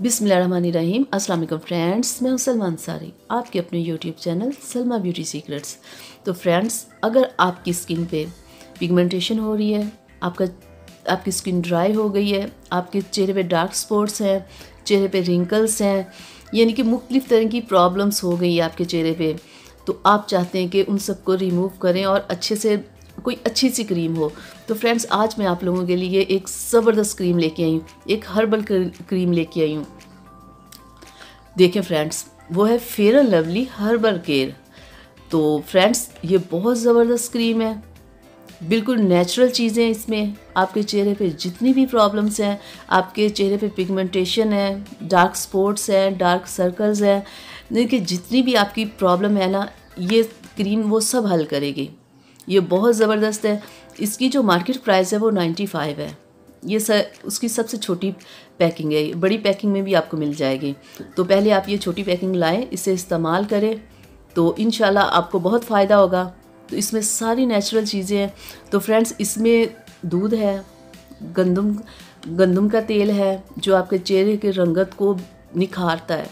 बिस्मिल्लाहिर्रहमानिर्रहीम। अस्सलाम वालेकुम फ्रेंड्स, मैं हूं सलमा अंसारी, आपके अपने YouTube channel Salma beauty secrets. तो फ्रेंड्स, अगर आपकी स्किन पे पिगमेंटेशन हो रही है, आपकी स्किन ड्राई हो गई है, आपके चेहरे पे डार्क स्पॉट्स हैं, चेहरे पे रिंकल्स हैं, यानी कि मुख्तलिफ़ तरह की प्रॉब्लम्स हो गई है आपके चेहरे पे, तो आप चाहते हैं कि उन सबको रिमूव करें और अच्छे से कोई अच्छी सी क्रीम हो। तो फ्रेंड्स, आज मैं आप लोगों के लिए एक ज़बरदस्त क्रीम लेके आई हूँ, एक हर्बल क्रीम लेके आई हूँ। देखें फ्रेंड्स, वो है fair and lovely herbal care. तो फ्रेंड्स, ये बहुत ज़बरदस्त क्रीम है, बिल्कुल नेचुरल चीज़ें इसमें। आपके चेहरे पे जितनी भी प्रॉब्लम्स हैं, आपके चेहरे पे पिगमेंटेशन है, डार्क स्पॉट्स हैं, डार्क सर्कल्स हैं, देखिए जितनी भी आपकी प्रॉब्लम है ना, ये क्रीम वो सब हल करेगी। ये बहुत ज़बरदस्त है। इसकी जो मार्केट प्राइस है वो 95 है। ये उसकी सबसे छोटी पैकिंग है, बड़ी पैकिंग में भी आपको मिल जाएगी। तो पहले आप ये छोटी पैकिंग लाएं, इसे इस्तेमाल करें तो इंशाल्लाह आपको बहुत फ़ायदा होगा। तो इसमें सारी नेचुरल चीज़ें हैं। तो फ्रेंड्स, इसमें दूध है, गंदम का तेल है जो आपके चेहरे के रंगत को निखारता है,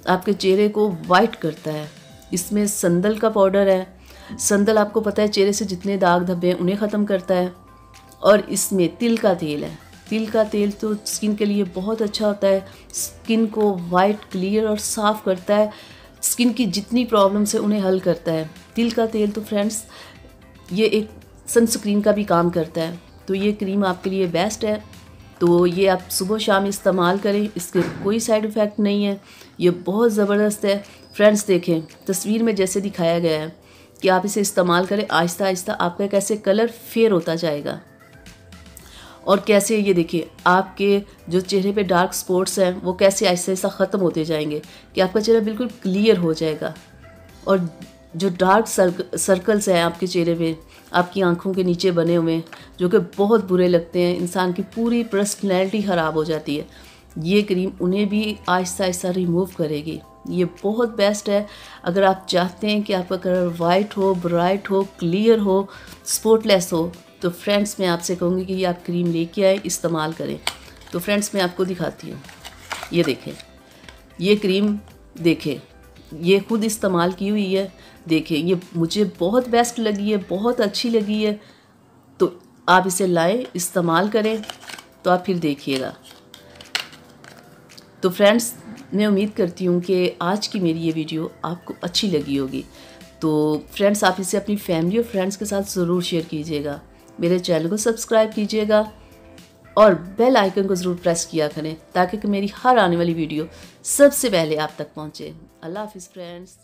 आपके चेहरे को वाइट करता है। इसमें संदल का पाउडर है। संदल आपको पता है चेहरे से जितने दाग धब्बे हैं उन्हें ख़त्म करता है। और इसमें तिल का तेल है। तिल का तेल तो स्किन के लिए बहुत अच्छा होता है, स्किन को वाइट, क्लियर और साफ़ करता है, स्किन की जितनी प्रॉब्लम्स है उन्हें हल करता है। तिल का तेल तो फ्रेंड्स, ये एक सनस्क्रीन का भी काम करता है। तो ये क्रीम आपके लिए बेस्ट है। तो ये आप सुबह शाम इस्तेमाल करें, इसके कोई साइड इफ़ेक्ट नहीं है, ये बहुत ज़बरदस्त है। फ्रेंड्स, देखें तस्वीर में जैसे दिखाया गया है कि आप इसे इस्तेमाल करें, आहिस्ता आहिस्ता आपका कैसे कलर फेयर होता जाएगा। और कैसे ये देखिए आपके जो चेहरे पे डार्क स्पॉट्स हैं वो कैसे आहिस्ता आहिस्ता ख़त्म होते जाएंगे, कि आपका चेहरा बिल्कुल क्लियर हो जाएगा। और जो डार्क सर्कल्स हैं आपके चेहरे पे, आपकी आंखों के नीचे बने हुए, जो कि बहुत बुरे लगते हैं, इंसान की पूरी पर्सनैलिटी ख़राब हो जाती है, ये क्रीम उन्हें भी आहिस्ता आहिस्ता रिमूव करेगी। ये बहुत बेस्ट है। अगर आप चाहते हैं कि आपका कलर वाइट हो, ब्राइट हो, क्लियर हो, स्पॉटलेस हो, तो फ्रेंड्स मैं आपसे कहूँगी कि ये आप क्रीम लेके आए, इस्तेमाल करें। तो फ्रेंड्स, मैं आपको दिखाती हूँ, ये देखें, ये क्रीम देखें, ये खुद इस्तेमाल की हुई है। देखें, ये मुझे बहुत बेस्ट लगी है, बहुत अच्छी लगी है। तो आप इसे लाएं, इस्तेमाल करें, तो आप फिर देखिएगा। तो फ्रेंड्स, मैं उम्मीद करती हूँ कि आज की मेरी ये वीडियो आपको अच्छी लगी होगी। तो फ्रेंड्स, आप इसे अपनी फैमिली और फ्रेंड्स के साथ ज़रूर शेयर कीजिएगा, मेरे चैनल को सब्सक्राइब कीजिएगा और बेल आइकन को ज़रूर प्रेस किया करें, ताकि मेरी हर आने वाली वीडियो सबसे पहले आप तक पहुँचे। अल्लाह हाफ़िज़ फ्रेंड्स।